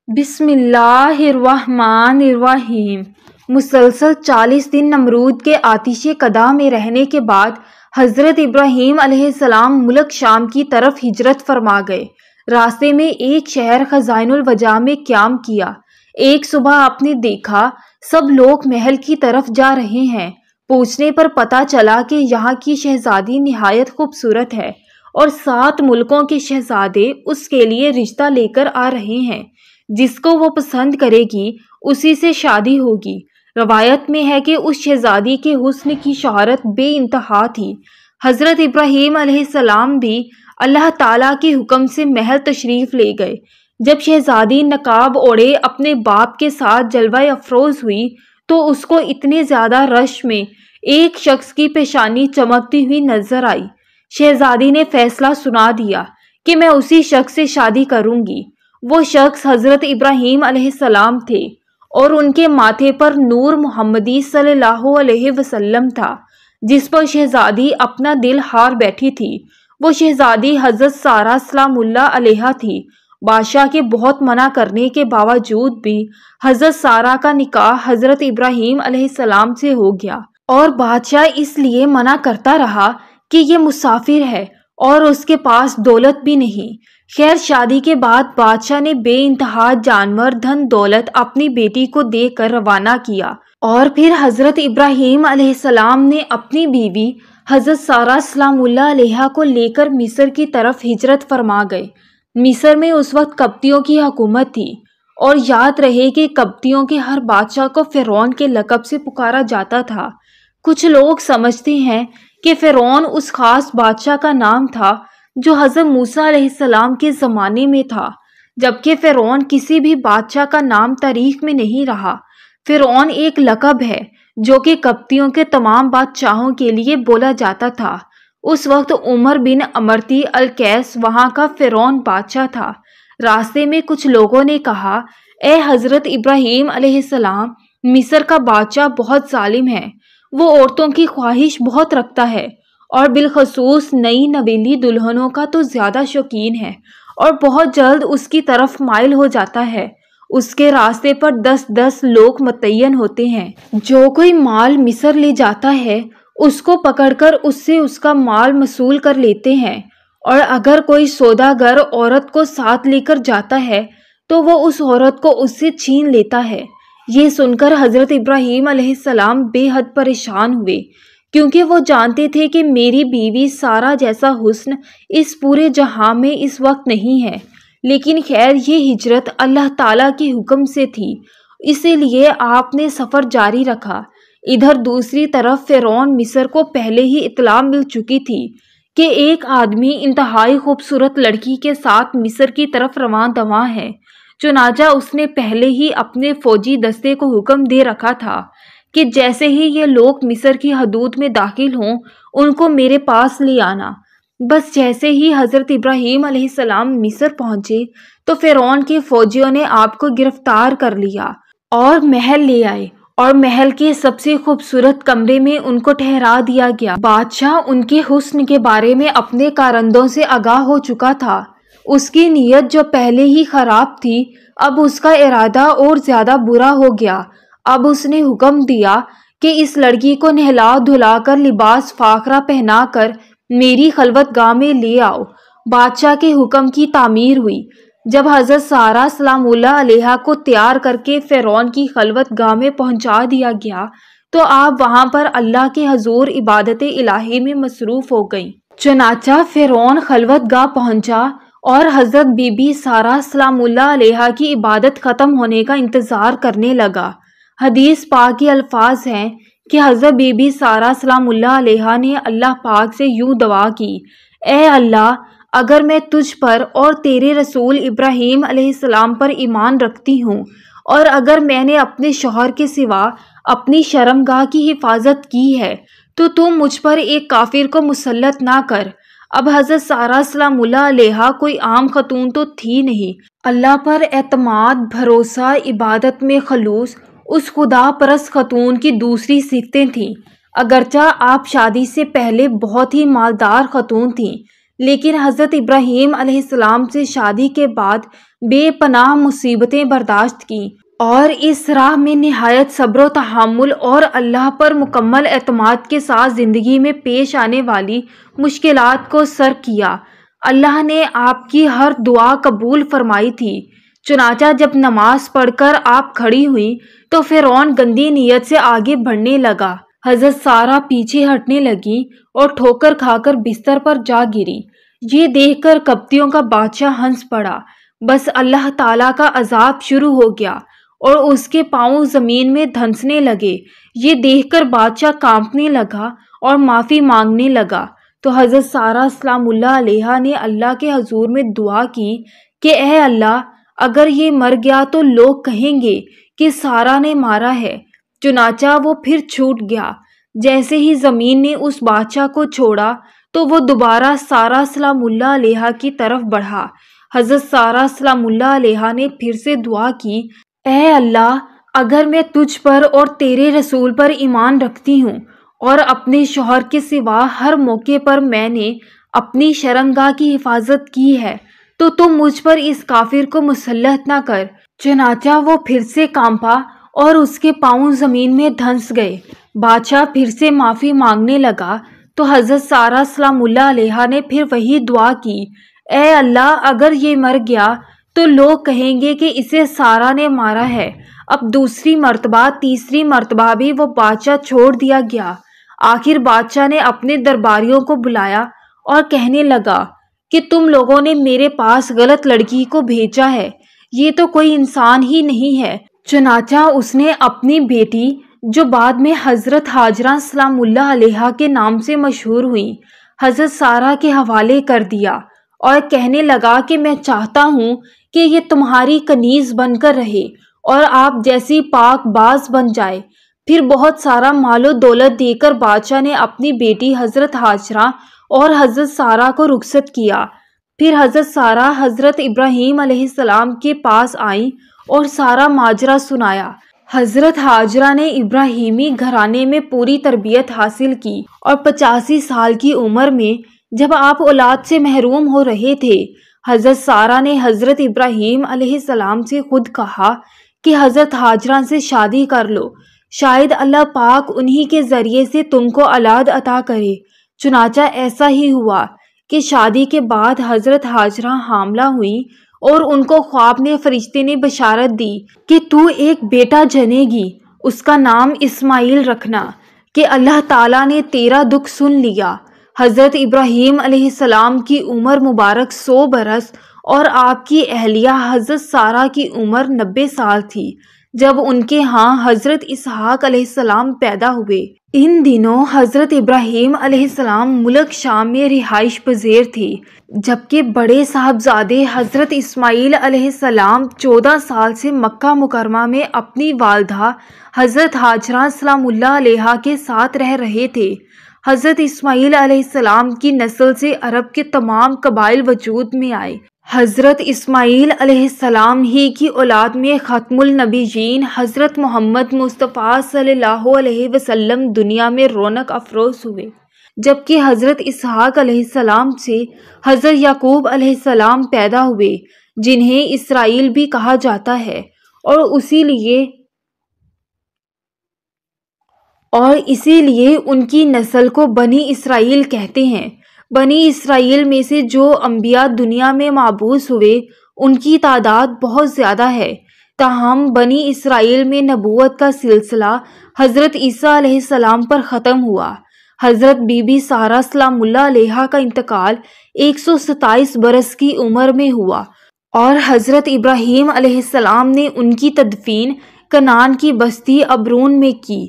بسم اللہ الرحمن الرحیم۔ مسلسل 40 دن نمرود کے آتش قدح میں رہنے کے بعد حضرت ابراہیم علیہ السلام ملک شام کی طرف ہجرت فرما گئے۔ راستے میں ایک شہر خزائن الوجہ میں قیام کیا۔ ایک صبح آپ نے دیکھا سب لوگ محل کی طرف جا رہے ہیں۔ پوچھنے پر پتہ چلا کہ یہاں کی شہزادی نہایت خوبصورت ہے اور 7 ملکوں کے شہزادے اس کے لیے رشتہ لے کر آ رہے ہیں۔ جس کو وہ پسند کرے گی اسی سے شادی ہوگی۔ روایت میں ہے کہ اس شہزادی کے حسن کی شہرت بے انتہا تھی۔ حضرت ابراہیم علیہ السلام بھی اللہ تعالیٰ کے حکم سے محل تشریف لے گئے۔ جب شہزادی نقاب اوڑھے اپنے باپ کے ساتھ جلوہ افروز ہوئی تو اس کو اتنے زیادہ رش میں ایک شخص کی پیشانی چمکتی ہوئی نظر آئی۔ شہزادی نے فیصلہ سنا دیا کہ میں اسی شخص سے شادی کروں گی۔ وہ شخص حضرت ابراہیم علیہ السلام تھے اور ان کے ماتھے پر نور محمدی صلی اللہ علیہ وسلم تھا، جس پر شہزادی اپنا دل ہار بیٹھی تھی۔ وہ شہزادی حضرت سارہ سلام اللہ علیہا تھی۔ بادشاہ کے بہت منع کرنے کے باوجود بھی حضرت سارہ کا نکاح حضرت ابراہیم علیہ السلام سے ہو گیا، اور بادشاہ اس لیے منع کرتا رہا کہ یہ مسافر ہے اور اس کے پاس دولت بھی نہیں۔ خیر، شادی کے بعد بادشاہ نے بے انتہا جانور دھن دولت اپنی بیٹی کو دے کر روانہ کیا، اور پھر حضرت ابراہیم علیہ السلام نے اپنی بیوی حضرت سارہ سلام اللہ علیہا کو لے کر مصر کی طرف ہجرت فرما گئے۔ مصر میں اس وقت قبطیوں کی حکومت تھی، اور یاد رہے کہ قبطیوں کے ہر بادشاہ کو فرعون کے لقب سے پکارا جاتا تھا۔ کچھ لوگ سمجھتے ہیں کہ فرعون اس خاص بادشاہ کا نام تھا جو حضرت موسیٰ علیہ السلام کے زمانے میں تھا، جبکہ فرعون کسی بھی بادشاہ کا نام تاریخ میں نہیں رہا۔ فرعون ایک لقب ہے جو کہ قبطیوں کے تمام بادشاہوں کے لیے بولا جاتا تھا۔ اس وقت عمر بن امرتی القیس وہاں کا فرعون بادشاہ تھا۔ راستے میں کچھ لوگوں نے کہا، اے حضرت ابراہیم علیہ السلام، مصر کا بادشاہ بہت ظالم ہے، وہ عورتوں کی خواہش بہت رکھتا ہے، اور بالخصوص نئی نویلی دلہنوں کا تو زیادہ شوقین ہے، اور بہت جلد اس کی طرف مائل ہو جاتا ہے۔ اس کے راستے پر 10 لوگ متعین ہوتے ہیں۔ جو کوئی مال مصر لے جاتا ہے اس کو پکڑ کر اس سے اس کا مال وصول کر لیتے ہیں، اور اگر کوئی سوداگر عورت کو ساتھ لے کر جاتا ہے تو وہ اس عورت کو اس سے چھین لیتا ہے۔ یہ سن کر حضرت ابراہیم علیہ السلام بے حد پریشان ہوئے، کیونکہ وہ جانتے تھے کہ میری بیوی سارہ جیسا حسن اس پورے جہاں میں اس وقت نہیں ہے۔ لیکن خیر، یہ ہجرت اللہ تعالیٰ کے حکم سے تھی، اسی لیے آپ نے سفر جاری رکھا۔ ادھر دوسری طرف فرعون مصر کو پہلے ہی اطلاع مل چکی تھی کہ ایک آدمی انتہائی خوبصورت لڑکی کے ساتھ مصر کی طرف رواں دواں ہے۔ چنانچہ اس نے پہلے ہی اپنے فوجی دستے کو حکم دے رکھا تھا کہ جیسے ہی یہ لوگ مصر کی حدود میں داخل ہوں ان کو میرے پاس لے آنا۔ بس جیسے ہی حضرت ابراہیم علیہ السلام مصر پہنچے تو فرعون کے فوجیوں نے آپ کو گرفتار کر لیا اور محل لے آئے، اور محل کے سب سے خوبصورت کمرے میں ان کو ٹھہرا دیا گیا۔ بادشاہ ان کے حسن کے بارے میں اپنے کارندوں سے آگاہ ہو چکا تھا۔ اس کی نیت جو پہلے ہی خراب تھی، اب اس کا ارادہ اور زیادہ برا ہو گیا۔ اب اس نے حکم دیا کہ اس لڑکی کو نہلا دھلا کر لباس فاخرہ پہنا کر میری خلوت گاہ میں لے آؤ۔ بادشاہ کے حکم کی تعمیر ہوئی۔ جب حضرت سارہ سلام اللہ علیہا کو تیار کر کے فرعون کی خلوت گاہ میں پہنچا دیا گیا تو آپ وہاں پر اللہ کے حضور عبادت الہی میں مصروف ہو گئیں۔ چنانچہ فرعون خلوت گاہ پہنچا اور حضرت بی بی سارہ سلام اللہ علیہا کی عبادت ختم ہونے کا انتظار کرنے لگا۔ حدیث پاک کے الفاظ ہیں کہ حضرت بی بی سارہ سلام اللہ علیہا نے اللہ پاک سے یوں دعا کی، اے اللہ، اگر میں تجھ پر اور تیرے رسول ابراہیم علیہ السلام پر ایمان رکھتی ہوں، اور اگر میں نے اپنے شوہر کے سوا اپنی شرمگاہ کی حفاظت کی ہے تو تم مجھ پر ایک کافر کو مسلط نہ کر۔ اب حضرت سارہ سلام اللہ علیہا کوئی عام خاتون تو تھی نہیں۔ اللہ پر اعتماد، بھروسہ، عبادت میں خلوص اس خدا پرست خاتون کی دوسری صفتیں تھیں۔ اگرچہ آپ شادی سے پہلے بہت ہی مالدار خاتون تھیں، لیکن حضرت ابراہیم علیہ السلام سے شادی کے بعد بے پناہ مصیبتیں برداشت کیں اور اس راہ میں نہایت صبر و تحمل اور اللہ پر مکمل اعتماد کے ساتھ زندگی میں پیش آنے والی مشکلات کو سر کیا۔ اللہ نے آپ کی ہر دعا قبول فرمائی تھی۔ چنانچہ جب نماز پڑھ کر آپ کھڑی ہوئیں تو فرعون گندی نیت سے آگے بڑھنے لگا۔ حضرت سارہ پیچھے ہٹنے لگیں اور ٹھوکر کھا کر بستر پر جا گری۔ یہ دیکھ کر قبطیوں کا بادشاہ ہنس پڑا۔ بس اللہ تعالیٰ کا عذاب شروع ہو گیا اور اس کے پاؤں زمین میں دھنسنے لگے۔ یہ دیکھ کر بادشاہ کانپنے لگا اور معافی مانگنے لگا تو حضرت سارہ سلام اللہ علیہا نے اللہ کے حضور میں دعا کی کہ اے اللہ، اگر یہ مر گیا تو لوگ کہیں گے کہ سارہ نے مارا ہے۔ چنانچہ وہ پھر چھوٹ گیا۔ جیسے ہی زمین نے اس بادشاہ کو چھوڑا تو وہ دوبارہ سارہ سلام اللہ علیہا کی طرف بڑھا۔ حضرت سارہ سلام اللہ علیہا نے پھر سے دعا کی، اے اللہ، اگر میں تجھ پر اور تیرے رسول پر ایمان رکھتی ہوں اور اپنے شوہر کے سوا ہر موقع پر میں نے اپنی شرمگاہ کی حفاظت کی ہے تو تم مجھ پر اس کافر کو مسلط نہ کر۔ چنانچہ وہ پھر سے کانپا اور اس کے پاؤں زمین میں دھنس گئے۔ بادشاہ پھر سے معافی مانگنے لگا تو حضرت سارہ سلام اللہ علیہا نے پھر وہی دعا کی، اے اللہ، اگر یہ مر گیا تو لوگ کہیں گے کہ اسے سارہ نے مارا ہے۔ اب دوسری مرتبہ، تیسری مرتبہ بھی وہ بادشاہ چھوڑ دیا گیا۔ آخر بادشاہ نے اپنے درباریوں کو بلایا اور کہنے لگا کہ تم لوگوں نے میرے پاس غلط لڑکی کو بھیجا ہے، یہ تو کوئی انسان ہی نہیں ہے۔ چنانچہ اس نے اپنی بیٹی، جو بعد میں حضرت ہاجرہ سلام اللہ علیہا کے نام سے مشہور ہوئیں، حضرت سارہ کے حوالے کر دیا اور کہنے لگا کہ میں چاہتا ہوں کہ یہ تمہاری کنیز بن کر رہے اور آپ جیسی پاک باز بن جائے۔ پھر بہت سارا مال و دولت دے کر بادشاہ نے اپنی بیٹی حضرت ہاجرہ اور حضرت سارہ کو رخصت کیا۔ پھر حضرت سارہ حضرت ابراہیم علیہ السلام کے پاس آئیں اور سارا ماجرا سنایا۔ حضرت ہاجرہ نے ابراہیمی گھرانے میں پوری تربیت حاصل کی اور 85 سال کی عمر میں جب آپ اولاد سے محروم ہو رہے تھے، حضرت سارہ نے حضرت ابراہیم علیہ السلام سے خود کہا کہ حضرت ہاجرہ سے شادی کر لو، شاید اللہ پاک انہی کے ذریعے سے تم کو اولاد عطا کرے۔ چنانچہ ایسا ہی ہوا کہ شادی کے بعد حضرت ہاجرہ حاملہ ہوئیں اور ان کو خواب میں فرشتے نے بشارت دی کہ تو ایک بیٹا جنے گی، اس کا نام اسماعیل رکھنا، کہ اللہ تعالیٰ نے تیرا دکھ سن لیا۔ حضرت ابراہیم علیہ السلام کی عمر مبارک 100 برس اور آپ کی اہلیہ حضرت سارہ کی عمر 90 سال تھی جب ان کے ہاں حضرت اسحاق علیہ السلام پیدا ہوئے۔ ان دنوں حضرت ابراہیم علیہ السلام ملک شام میں رہائش پذیر تھے، جبکہ بڑے صاحبزادے حضرت اسماعیل علیہ السلام 14 سال سے مکہ مکرمہ میں اپنی والدہ حضرت ہاجرہ سلام اللہ علیہا کے ساتھ رہ رہے تھے۔ حضرت اسماعیل علیہ السلام کی نسل سے عرب کے تمام قبائل وجود میں آئے۔ حضرت اسماعیل علیہ السلام ہی کی اولاد میں ختم النبیین حضرت محمد مصطفیٰ صلی اللہ علیہ وسلم دنیا میں رونق افروز ہوئے، جبکہ حضرت اسحاق علیہ السلام سے حضرت یعقوب علیہ السلام پیدا ہوئے، جنہیں اسرائیل بھی کہا جاتا ہے، اور اسی لیے ان کی نسل کو بنی اسرائیل کہتے ہیں۔ بنی اسرائیل میں سے جو انبیاء دنیا میں مبعوث ہوئے ان کی تعداد بہت زیادہ ہے، تاہم بنی اسرائیل میں نبوت کا سلسلہ حضرت عیسیٰ علیہ السلام پر ختم ہوا۔ حضرت بی بی سارہ سلام اللہ علیہا کا انتقال 127 برس کی عمر میں ہوا اور حضرت ابراہیم علیہ السلام نے ان کی تدفین کنعان کی بستی ابرون میں کی۔